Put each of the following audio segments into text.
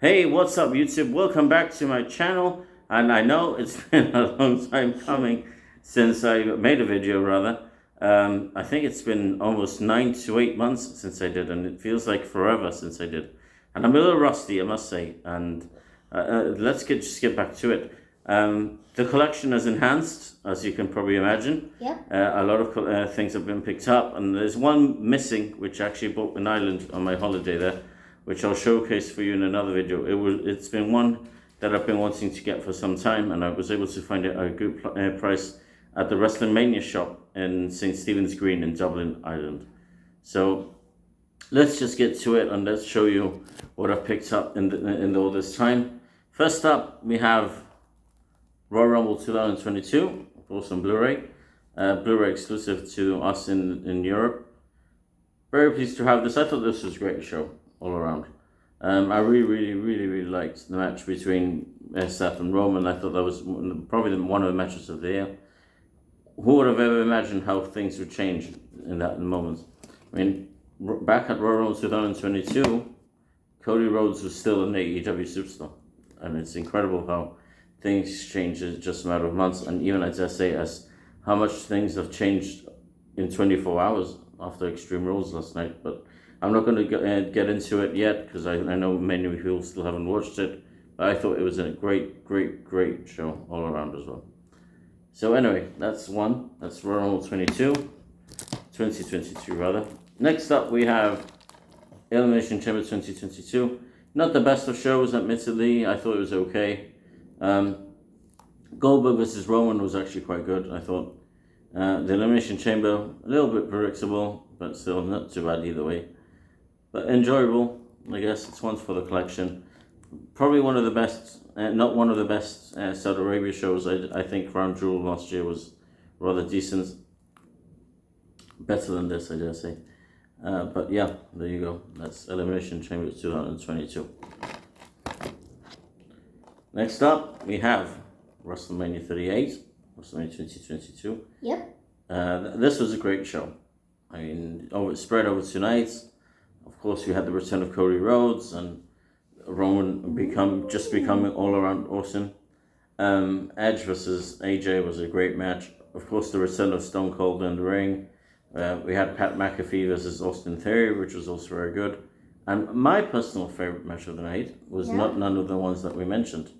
Hey, what's up, YouTube? Welcome back to my channel. And I know it's been a long time coming since I made a video, rather. I think it's been almost 9 to 8 months since I did, and it feels like forever since I did. And I'm a little rusty, I must say. And let's just get back to it. The collection has enhanced, as you can probably imagine. Yeah. A lot of things have been picked up, and there's one missing, which I actually bought in Ireland on my holiday there, which I'll showcase for you in another video. It's been one that I've been wanting to get for some time, and I was able to find it at a good price at the WrestleMania shop in St. Stephen's Green in Dublin, Ireland. So let's just get to it, and let's show you what I've picked up in all this time. First up, we have Royal Rumble 2022, of course on Blu-ray. Blu-ray exclusive to us in Europe. Very pleased to have this. I thought this was a great show all around. I really liked the match between Seth and Roman. I thought that was probably one of the matches of the year. Who would have ever imagined how things would change in that moment? I mean, back at Royal Rumble 2022, Cody Rhodes was still an AEW superstar. And it's incredible how things change in just a matter of months. And even, as I say, as how much things have changed in 24 hours after Extreme Rules last night. But I'm not going to get into it yet, because I know many people still haven't watched it. But I thought it was a great show all around as well. So anyway, that's one. That's Royal Rumble 2022 rather. Next up, we have Elimination Chamber 2022. Not the best of shows, admittedly. I thought it was okay. Goldberg versus Roman was actually quite good, I thought. The Elimination Chamber, a little bit predictable, but still not too bad either way. But enjoyable, I guess. It's one for the collection. Probably one of the best, not one of the best Saudi Arabia shows. I think Crown Jewel last year was rather decent. Better than this, I dare say. But yeah, there you go. That's Elimination Chamber 2022. Next up, we have WrestleMania 38, WrestleMania 2022. Yep. This was a great show. I mean, spread over 2 nights. Of course, we had the return of Cody Rhodes and Roman becoming all around awesome. Edge versus AJ was a great match. Of course, the return of Stone Cold in the ring. We had Pat McAfee versus Austin Theory, which was also very good. And my personal favorite match of the night was none of the ones that we mentioned.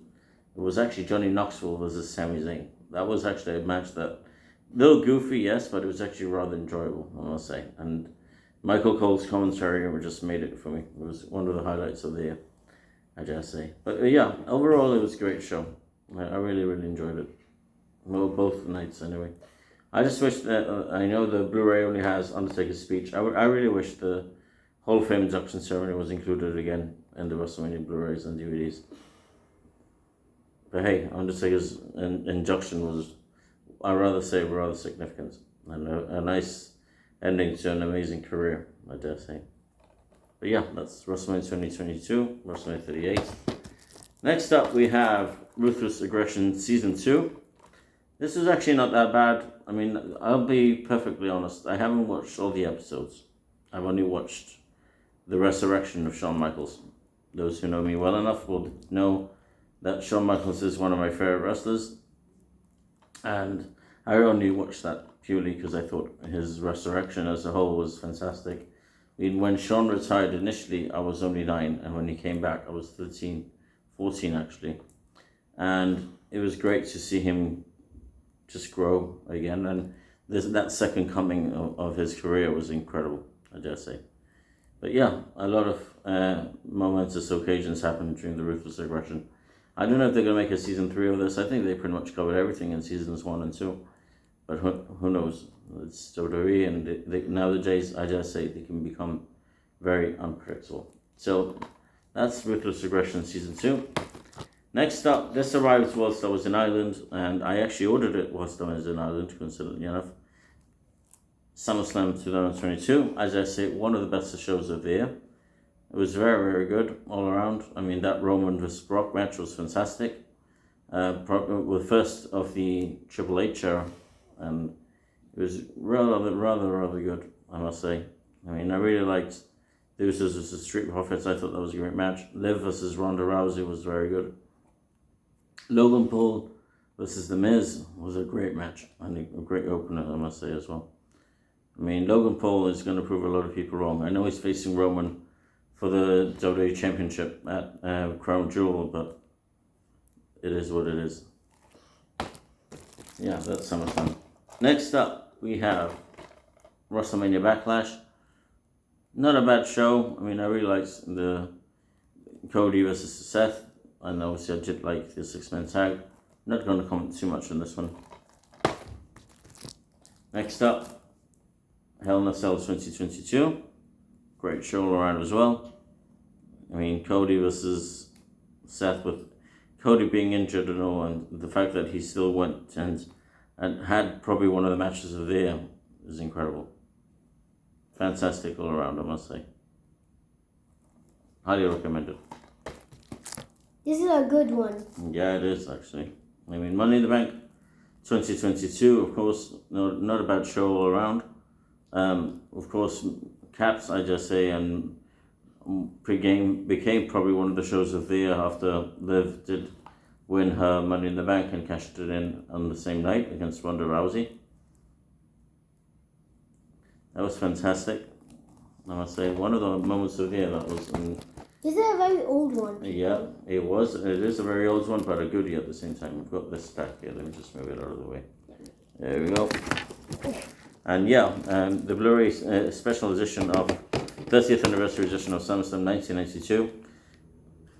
It was actually Johnny Knoxville versus Sami Zayn. That was actually a match that, a little goofy, yes, but it was actually rather enjoyable, I must say. And Michael Cole's commentary just made it for me. It was one of the highlights of the year, I just say. But yeah, overall it was a great show. I really enjoyed it. Well, both nights anyway. I just wish that, I know the Blu-ray only has Undertaker's speech. I really wish the Hall of Fame induction ceremony was included again in the WrestleMania Blu-rays and DVDs. But hey, Undertaker's induction was, I'd rather say, rather significant. And a nice ending to an amazing career, I dare say. But yeah, that's WrestleMania 2022, WrestleMania 38. Next up, we have Ruthless Aggression Season 2. This is actually not that bad. I mean, I'll be perfectly honest. I haven't watched all the episodes. I've only watched the resurrection of Shawn Michaels. Those who know me well enough will know that Shawn Michaels is one of my favorite wrestlers. And I only watched that purely because I thought his resurrection as a whole was fantastic. I mean, when Shawn retired initially, I was only 9. And when he came back, I was 13, 14 actually. And it was great to see him just grow again, and that second coming of his career was incredible, I dare say. But yeah, a lot of momentous occasions happened during the Ruthless Aggression. I don't know if they're going to make a season 3 of this. I think they pretty much covered everything in seasons 1 and 2, but who knows? It's WWE, and nowadays, I dare say, they can become very unpredictable. So that's Ruthless Aggression season 2. Next up, this arrived whilst I was in Ireland, and I actually ordered it whilst I was in Ireland, coincidentally enough. SummerSlam 2022, as I say, one of the best shows of the year. It was very good all around. I mean, that Roman vs. Brock match was fantastic. The first of the Triple H era, and it was rather good, I must say. I mean, I really liked The Usos versus Street Profits, I thought that was a great match. Liv versus Ronda Rousey was very good. Logan Paul versus The Miz was a great match and a great opener, I must say, as well. I mean, Logan Paul is going to prove a lot of people wrong. I know he's facing Roman for the WWE Championship at Crown Jewel, but it is what it is. Yeah, that's SummerSlam. Next up, we have WrestleMania Backlash. Not a bad show. I mean, I really liked the Cody versus Seth, and obviously I did like the 6-man tag. Not going to comment too much on this one. Next up, Hell in a Cell 2022. Great show all around as well. I mean, Cody versus Seth, with Cody being injured and all, and the fact that he still went and had probably one of the matches of the year is incredible. Fantastic all around, I must say. Highly recommended. This is a good one. Yeah, it is actually. I mean, Money in the Bank 2022, of course, not a bad show all around. Of course, Caps, I just say, and pre-game became probably one of the shows of the year after Liv did win her Money in the Bank and cashed it in on the same night against Ronda Rousey. That was fantastic. I must say, one of the moments of the year that was... This is a very old one. Yeah, it was. It is a very old one, but a goodie at the same time. We've got this stack here. Let me just move it out of the way. There we go. And yeah, the Blu-ray special edition of 30th anniversary edition of SummerSlam 1992.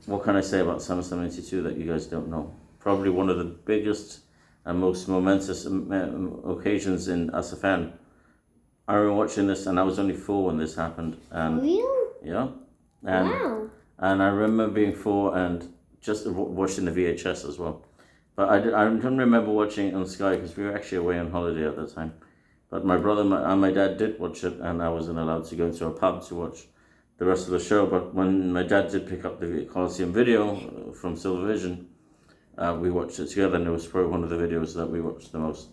What can I say about SummerSlam 92 that you guys don't know? Probably one of the biggest and most momentous occasions as a fan. I remember watching this, and I was only 4 when this happened. And Real? yeah. Wow. And I remember being 4 and just watching the VHS as well. But I don't remember watching it on Sky because we were actually away on holiday at the time. But my brother and my dad did watch it, and I wasn't allowed to go into a pub to watch the rest of the show. But when my dad did pick up the Coliseum video from Silvervision, we watched it together, and it was probably one of the videos that we watched the most.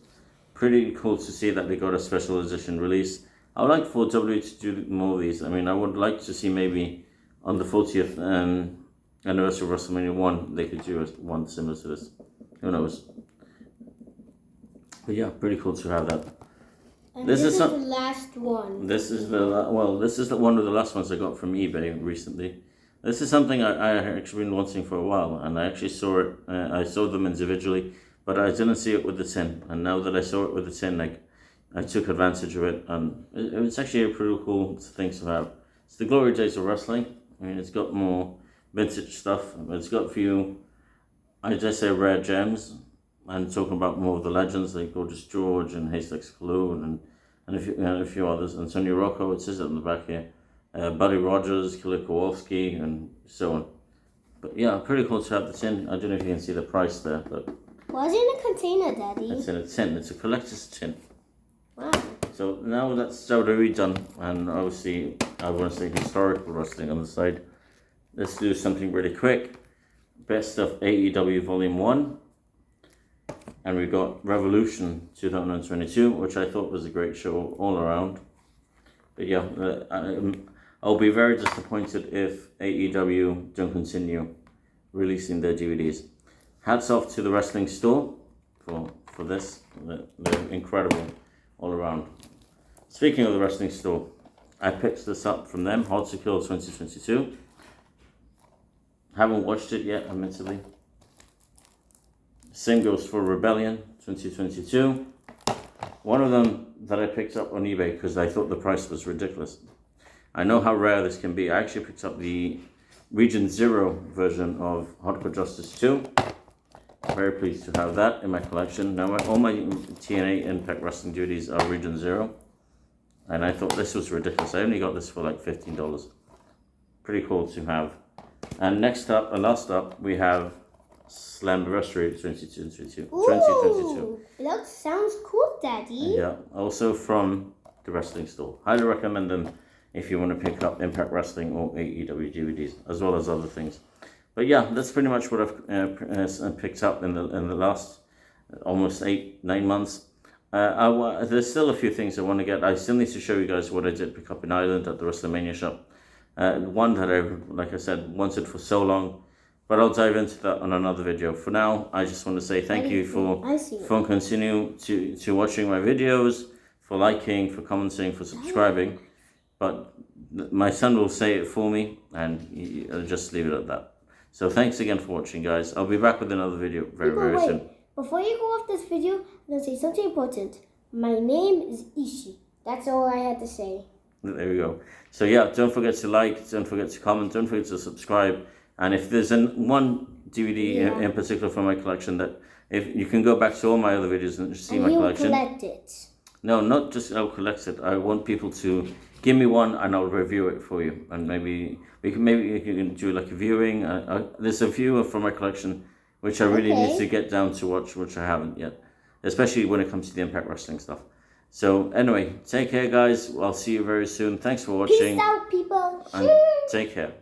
Pretty cool to see that they got a special edition release. I would like for WWE to do more of these. I mean, I would like to see maybe on the 40th anniversary of WrestleMania 1, they could do one similar to this. Who knows? But yeah, pretty cool to have that. And this is the last one. This is one of the last ones I got from eBay recently. This is something I actually been wanting for a while, and I actually saw it. I saw them individually, but I didn't see it with the tin. And now that I saw it with the tin, I took advantage of it, and it's actually a pretty cool thing to have. It's the glory days of wrestling. I mean, it's got more vintage stuff. It's got a few, I just say, rare gems. And talking about more of the legends like Gorgeous George and Haystack's Cologne and a few others. Antonio Rocco, it says it on the back here. Buddy Rogers, Killer Kowalski, and so on. But yeah, pretty cool to have the tin. I don't know if you can see the price there, but... Why is it in a container, Daddy? It's in a tin. It's a collector's tin. Wow. So now that's WWE done, and obviously I want to say historical wrestling on the side. Let's do something really quick. Best of AEW Volume 1. And we got Revolution 2022, which I thought was a great show all around. But yeah, I'll be very disappointed if AEW don't continue releasing their DVDs. Hats off to the Wrestling Store for this. They're incredible all around. Speaking of the Wrestling Store, I picked this up from them, Hard to Kill 2022. Haven't watched it yet, admittedly. Same goes for Rebellion 2022. One of them that I picked up on eBay because I thought the price was ridiculous. I know how rare this can be. I actually picked up the Region Zero version of Hardcore Justice 2. Very pleased to have that in my collection. Now all my TNA Impact Wrestling duties are Region Zero. And I thought this was ridiculous. I only got this for like $15. Pretty cool to have. And next up, and last up, we have Slammiversary 2022. Ooh, that sounds cool, Daddy. Yeah, also from the Wrestling Store. Highly recommend them if you want to pick up Impact Wrestling or AEW DVDs, as well as other things. But yeah, that's pretty much what I've picked up in the last almost 8-9 months. There's still a few things I want to get. I still need to show you guys what I did pick up in Ireland at the WrestleMania shop. One that I, like I said, wanted for so long. But I'll dive into that on another video. For now, I just want to say thank you for continuing to watching my videos, for liking, for commenting, for subscribing. But my son will say it for me, and I'll just leave it at that. So thanks again for watching, guys. I'll be back with another video very soon. Before you go off this video, I'm going to say something important. My name is Ishi. That's all I had to say. There we go. So yeah, don't forget to like, don't forget to comment, don't forget to subscribe. And if there's one DVD in particular from my collection that, if you can go back to all my other videos and see my collection. Collect it. No, not just I'll collect it. I want people to give me one and I'll review it for you. And maybe we can do like a viewing. There's a few from my collection which I really need to get down to watch, which I haven't yet, especially when it comes to the Impact Wrestling stuff. So anyway, take care, guys. I'll see you very soon. Thanks for watching. Peace out, people. And take care.